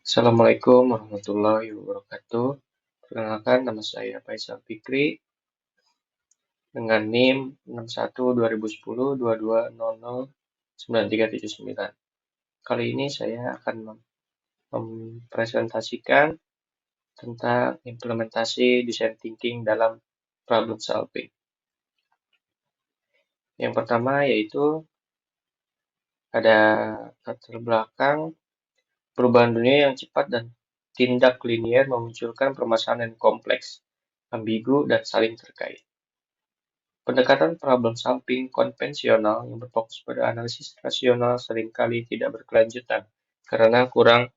Assalamualaikum warahmatullahi wabarakatuh. Perkenalkan, nama saya Faisal Fikri dengan NIM 61201022009379. Kali ini saya akan mempresentasikan tentang implementasi design thinking dalam problem solving. Yang pertama yaitu ada latar belakang perubahan dunia yang cepat dan tindak linier memunculkan permasalahan yang kompleks, ambigu, dan saling terkait. Pendekatan problem solving konvensional yang berfokus pada analisis rasional seringkali tidak berkelanjutan karena kurang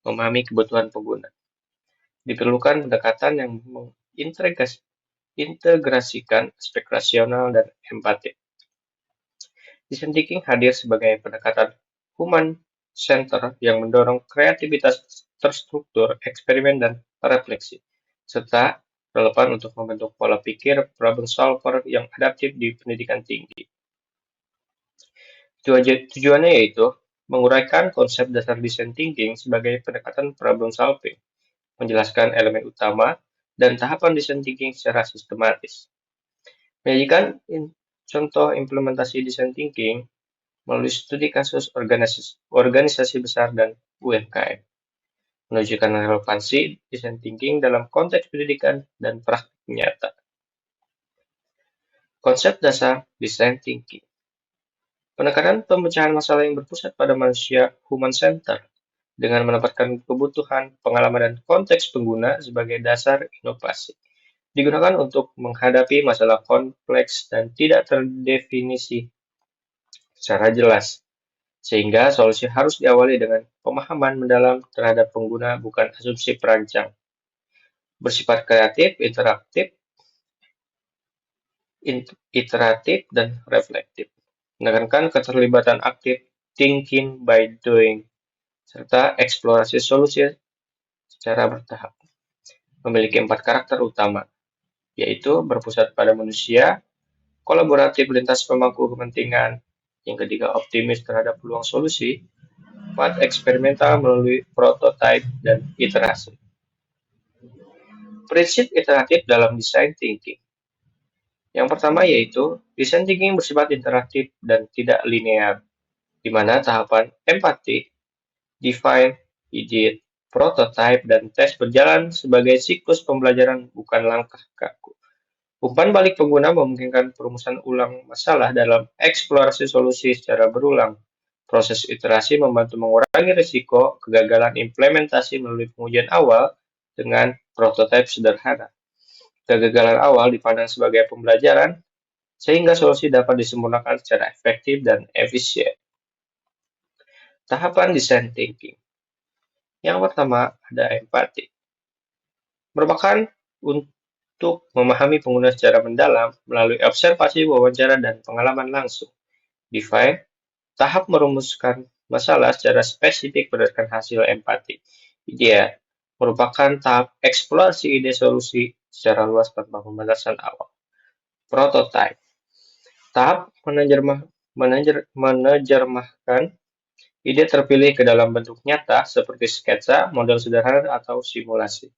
memahami kebutuhan pengguna. Diperlukan pendekatan yang mengintegrasikan aspek rasional dan empatik. Design thinking hadir sebagai pendekatan human center yang mendorong kreativitas terstruktur, eksperimen, dan refleksi, serta relevan untuk membentuk pola pikir problem solver yang adaptif di pendidikan tinggi. Tujuannya yaitu menguraikan konsep dasar design thinking sebagai pendekatan problem solving, menjelaskan elemen utama dan tahapan design thinking secara sistematis, menyajikan contoh implementasi design thinking melalui studi kasus organisasi besar dan UMKM, menunjukkan relevansi design thinking dalam konteks pendidikan dan praktik nyata. Konsep dasar design thinking. Penekanan pemecahan masalah yang berpusat pada manusia human center dengan menempatkan kebutuhan, pengalaman, dan konteks pengguna sebagai dasar inovasi. Digunakan untuk menghadapi masalah kompleks dan tidak terdefinisi secara jelas, sehingga solusi harus diawali dengan pemahaman mendalam terhadap pengguna bukan asumsi perancang. Bersifat kreatif, iteratif, dan reflektif. Menekankan keterlibatan aktif, thinking by doing, serta eksplorasi solusi secara bertahap. Memiliki 4 karakter utama, yaitu berpusat pada manusia, kolaboratif lintas pemangku kepentingan, yang ketiga optimis terhadap peluang solusi, 4 eksperimental melalui prototipe dan iterasi. Prinsip iteratif dalam design thinking. Yang pertama yaitu design thinking bersifat interaktif dan tidak linear, di mana tahapan empati, define, edit, prototype, dan tes berjalan sebagai siklus pembelajaran bukan langkah kaku. Umpan balik pengguna memungkinkan perumusan ulang masalah dalam eksplorasi solusi secara berulang. Proses iterasi membantu mengurangi risiko kegagalan implementasi melalui pengujian awal dengan prototipe sederhana. Kegagalan awal dipandang sebagai pembelajaran, sehingga solusi dapat disempurnakan secara efektif dan efisien. Tahapan design thinking. Yang pertama ada empati. Merupakan untuk memahami pengguna secara mendalam melalui observasi, wawancara, dan pengalaman langsung. Define, tahap merumuskan masalah secara spesifik berdasarkan hasil empati. Idea, merupakan tahap eksplorasi ide solusi secara luas tanpa pembatasan awal. Prototype, tahap menerjemahkan ide terpilih ke dalam bentuk nyata seperti sketsa, model sederhana, atau simulasi.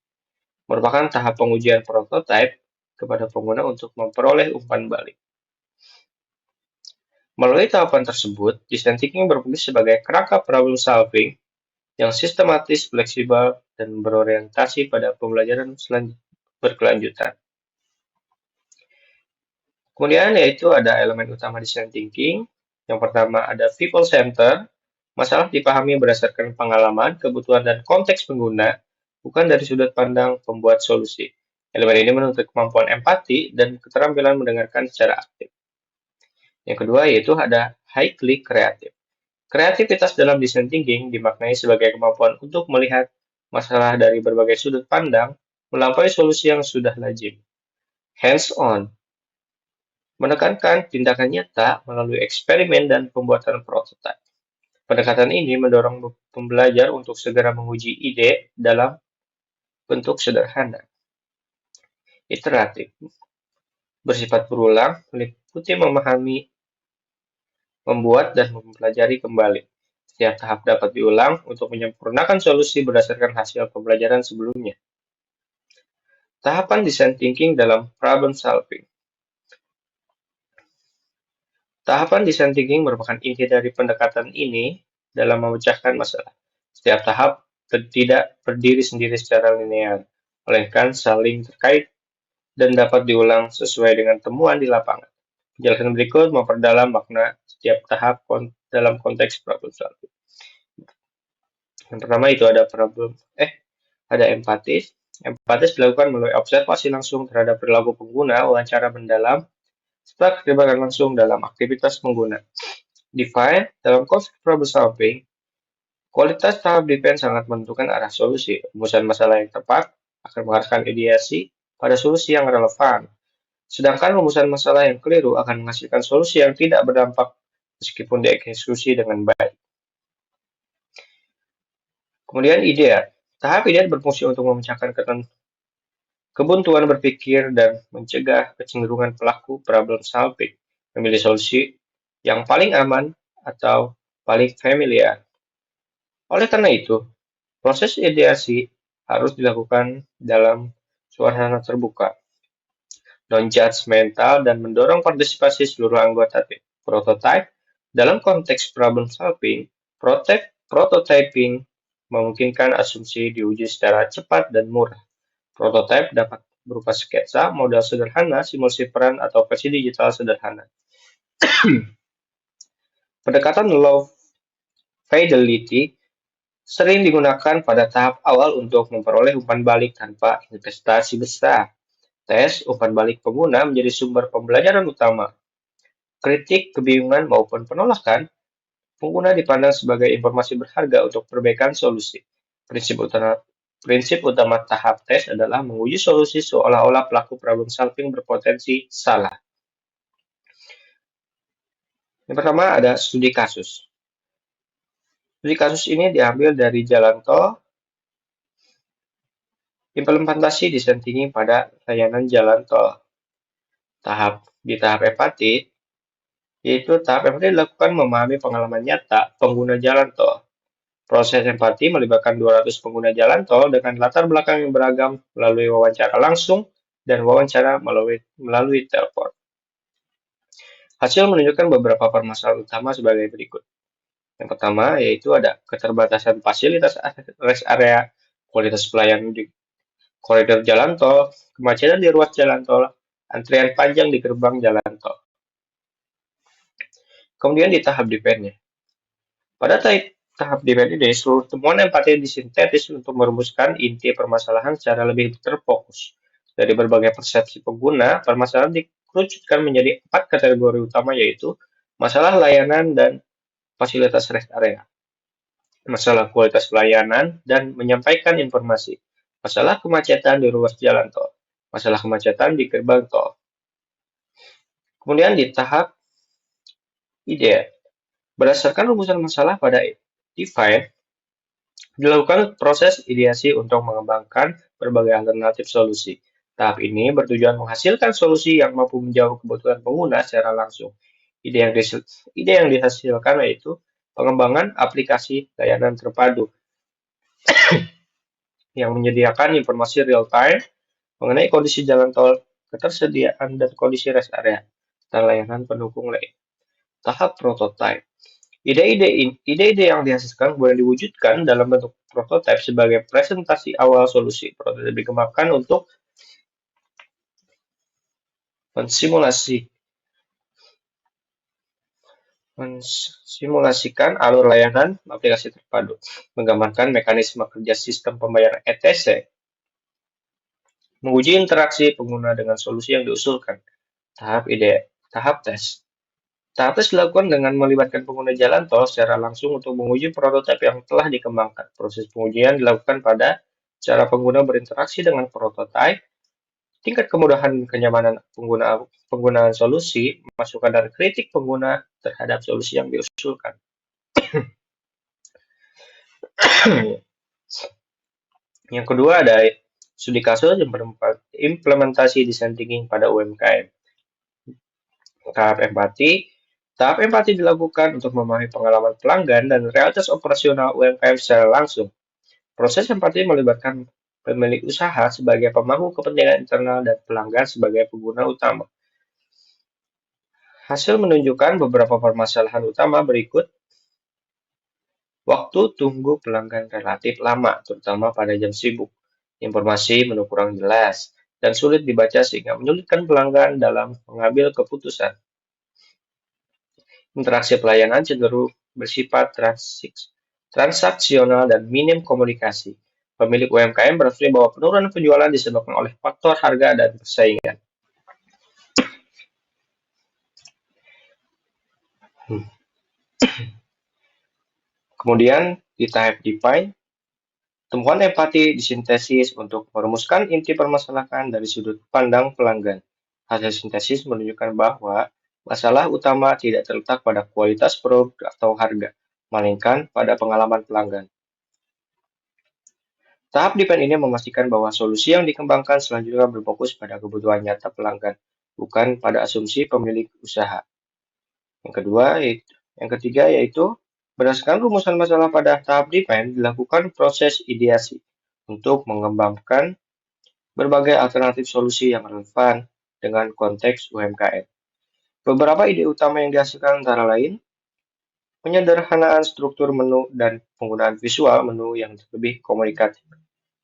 Merupakan tahap pengujian prototipe kepada pengguna untuk memperoleh umpan balik. Melalui tahapan tersebut, design thinking berfungsi sebagai kerangka problem solving yang sistematis, fleksibel, dan berorientasi pada pembelajaran berkelanjutan. Kemudian yaitu ada elemen utama design thinking. Yang pertama ada people center. Masalah dipahami berdasarkan pengalaman, kebutuhan, dan konteks pengguna, bukan dari sudut pandang pembuat solusi. Elemen ini menuntut kemampuan empati dan keterampilan mendengarkan secara aktif. Yang kedua yaitu ada highly kreatif. Kreativitas dalam design thinking dimaknai sebagai kemampuan untuk melihat masalah dari berbagai sudut pandang, melampaui solusi yang sudah lazim. Hands-on, menekankan tindakan nyata melalui eksperimen dan pembuatan prototipe. Pendekatan ini mendorong pembelajar untuk segera menguji ide dalam bentuk sederhana. Iteratif, bersifat berulang, meliputi memahami, membuat, dan mempelajari kembali, Setiap tahap dapat diulang untuk menyempurnakan solusi berdasarkan hasil pembelajaran sebelumnya. Tahapan design thinking dalam problem solving. Tahapan design thinking merupakan inti dari pendekatan ini dalam memecahkan masalah. Setiap tahap tidak berdiri sendiri secara linear, melainkan saling terkait dan dapat diulang sesuai dengan temuan di lapangan. Penjelasan berikut memperdalam makna setiap tahap dalam konteks problem solving. Yang pertama itu ada empatis. Empatis dilakukan melalui observasi langsung terhadap perilaku pengguna, wawancara mendalam, serta keterlibatan langsung dalam aktivitas pengguna. Define dalam konteks problem solving, kualitas tahap define sangat menentukan arah solusi. Rumusan masalah yang tepat akan mengarahkan ideasi pada solusi yang relevan. Sedangkan rumusan masalah yang keliru akan menghasilkan solusi yang tidak berdampak meskipun dieksekusi dengan baik. Kemudian idea. Tahap idea berfungsi untuk memecahkan kebuntuan berpikir dan mencegah kecenderungan pelaku problem solving memilih solusi yang paling aman atau paling familiar. Oleh karena itu, proses ideasi harus dilakukan dalam suasana terbuka, non-judgmental, dan mendorong partisipasi seluruh anggota tim. Prototype dalam konteks problem solving, prototyping memungkinkan asumsi diuji secara cepat dan murah. Prototype dapat berupa sketsa, model sederhana, simulasi peran, atau versi digital sederhana. Pendekatan low fidelity sering digunakan pada tahap awal untuk memperoleh umpan balik tanpa investasi besar. Tes umpan balik pengguna menjadi sumber pembelajaran utama. Kritik, kebingungan, maupun penolakan pengguna dipandang sebagai informasi berharga untuk perbaikan solusi. Prinsip utama tahap tes adalah menguji solusi seolah-olah pelaku problem solving berpotensi salah. Yang pertama ada studi kasus. Studi kasus ini diambil dari jalan tol, implementasi desain thinking pada layanan jalan tol. Di tahap empati, yaitu tahap empati dilakukan memahami pengalaman nyata pengguna jalan tol. Proses empati melibatkan 200 pengguna jalan tol dengan latar belakang yang beragam melalui wawancara langsung dan wawancara melalui telepon. Hasil menunjukkan beberapa permasalahan utama sebagai berikut. Yang pertama yaitu ada keterbatasan fasilitas rest area, kualitas pelayanan di koridor jalan tol, kemacetan di ruas jalan tol, antrian panjang di gerbang jalan tol. Kemudian di tahap defense-nya. Pada tahap defense ini, seluruh temuan empati disintetis untuk merumuskan inti permasalahan secara lebih terfokus. Dari berbagai persepsi pengguna, permasalahan dikerucutkan menjadi 4 kategori utama yaitu masalah layanan dan fasilitas rest area, masalah kualitas pelayanan dan menyampaikan informasi, masalah kemacetan di ruas jalan tol, masalah kemacetan di gerbang tol. Kemudian di tahap ide, berdasarkan rumusan masalah pada define, dilakukan proses ideasi untuk mengembangkan berbagai alternatif solusi. Tahap ini bertujuan menghasilkan solusi yang mampu menjawab kebutuhan pengguna secara langsung. Ide yang dihasilkan yaitu pengembangan aplikasi layanan terpadu yang menyediakan informasi real-time mengenai kondisi jalan tol, ketersediaan dan kondisi rest area, dan layanan pendukung lain. Tahap prototype. Ide-ide yang dihasilkan boleh diwujudkan dalam bentuk prototype sebagai presentasi awal solusi. Prototype dikembangkan untuk mensimulasikan alur layanan aplikasi terpadu, menggambarkan mekanisme kerja sistem pembayaran ETC, menguji interaksi pengguna dengan solusi yang diusulkan. Tahap tes. Tahap tes dilakukan dengan melibatkan pengguna jalan tol secara langsung untuk menguji prototipe yang telah dikembangkan. Proses pengujian dilakukan pada cara pengguna berinteraksi dengan prototipe, tingkat kemudahan dan kenyamanan penggunaan solusi, masukan dan kritik pengguna terhadap solusi yang diusulkan. Yang kedua ada studi kasus yang implementasi design thinking pada UMKM. Tahap empati Tahap empati dilakukan untuk memahami pengalaman pelanggan dan realitas operasional UMKM secara langsung. Proses empati melibatkan pemilik usaha sebagai pemangku kepentingan internal dan pelanggan sebagai pengguna utama. Hasil menunjukkan beberapa permasalahan utama berikut. Waktu tunggu pelanggan relatif lama, terutama pada jam sibuk. Informasi menu kurang jelas dan sulit dibaca sehingga menyulitkan pelanggan dalam mengambil keputusan. Interaksi pelayanan cenderung bersifat transaksional dan minim komunikasi. Pemilik UMKM berasumsi bahwa penurunan penjualan disebabkan oleh faktor harga dan persaingan. Kemudian di tahap define, temuan empati disintesis untuk merumuskan inti permasalahan dari sudut pandang pelanggan. Hasil sintesis menunjukkan bahwa masalah utama tidak terletak pada kualitas produk atau harga, melainkan pada pengalaman pelanggan. Tahap define ini memastikan bahwa solusi yang dikembangkan selanjutnya berfokus pada kebutuhan nyata pelanggan, bukan pada asumsi pemilik usaha. Yang ketiga yaitu berdasarkan rumusan masalah pada tahap define dilakukan proses ideasi untuk mengembangkan berbagai alternatif solusi yang relevan dengan konteks UMKM. Beberapa ide utama yang dihasilkan antara lain penyederhanaan struktur menu dan penggunaan visual menu yang lebih komunikatif,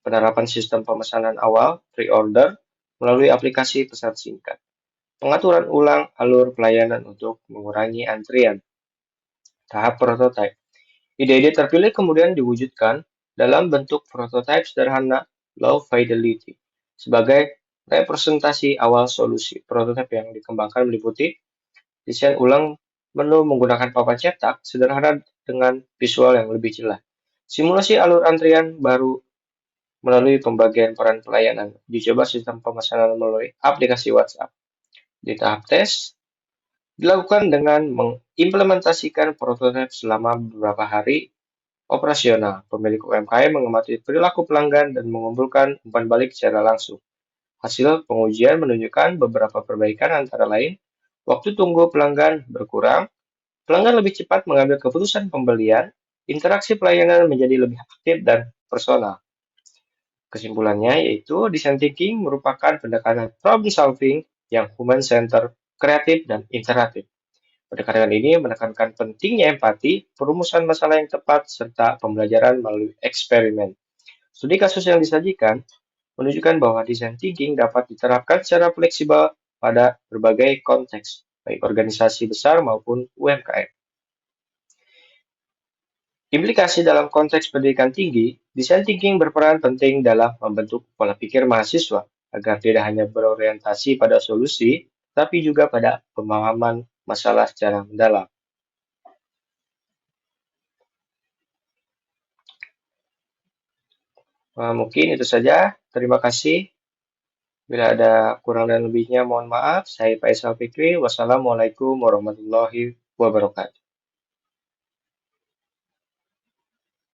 penerapan sistem pemesanan awal pre-order melalui aplikasi pesan singkat, pengaturan ulang alur pelayanan untuk mengurangi antrian. Tahap prototipe. Ide-ide terpilih kemudian diwujudkan dalam bentuk prototipe sederhana low fidelity sebagai representasi awal solusi. Prototipe yang dikembangkan meliputi desain ulang menu menggunakan papan cetak sederhana dengan visual yang lebih jelas. Simulasi alur antrian baru melalui pembagian peran pelayanan. Dicoba sistem pemesanan melalui aplikasi WhatsApp. Di tahap tes, dilakukan dengan mengimplementasikan prototipe selama beberapa hari operasional. Pemilik UMKM mengamati perilaku pelanggan dan mengumpulkan umpan balik secara langsung. Hasil pengujian menunjukkan beberapa perbaikan antara lain, waktu tunggu pelanggan berkurang, pelanggan lebih cepat mengambil keputusan pembelian, interaksi pelayanan menjadi lebih aktif dan personal. Kesimpulannya yaitu design thinking merupakan pendekatan problem solving yang human-centered, kreatif, dan interaktif. Pendekatan ini menekankan pentingnya empati, perumusan masalah yang tepat, serta pembelajaran melalui eksperimen. Studi kasus yang disajikan menunjukkan bahwa design thinking dapat diterapkan secara fleksibel pada berbagai konteks, baik organisasi besar maupun UMKM. Implikasi dalam konteks pendidikan tinggi, design thinking berperan penting dalam membentuk pola pikir mahasiswa agar tidak hanya berorientasi pada solusi, tapi juga pada pemahaman masalah secara mendalam. Mungkin itu saja. Terima kasih. Bila ada kurang dan lebihnya, mohon maaf. Saya Faisal Fikri. Wassalamualaikum warahmatullahi wabarakatuh.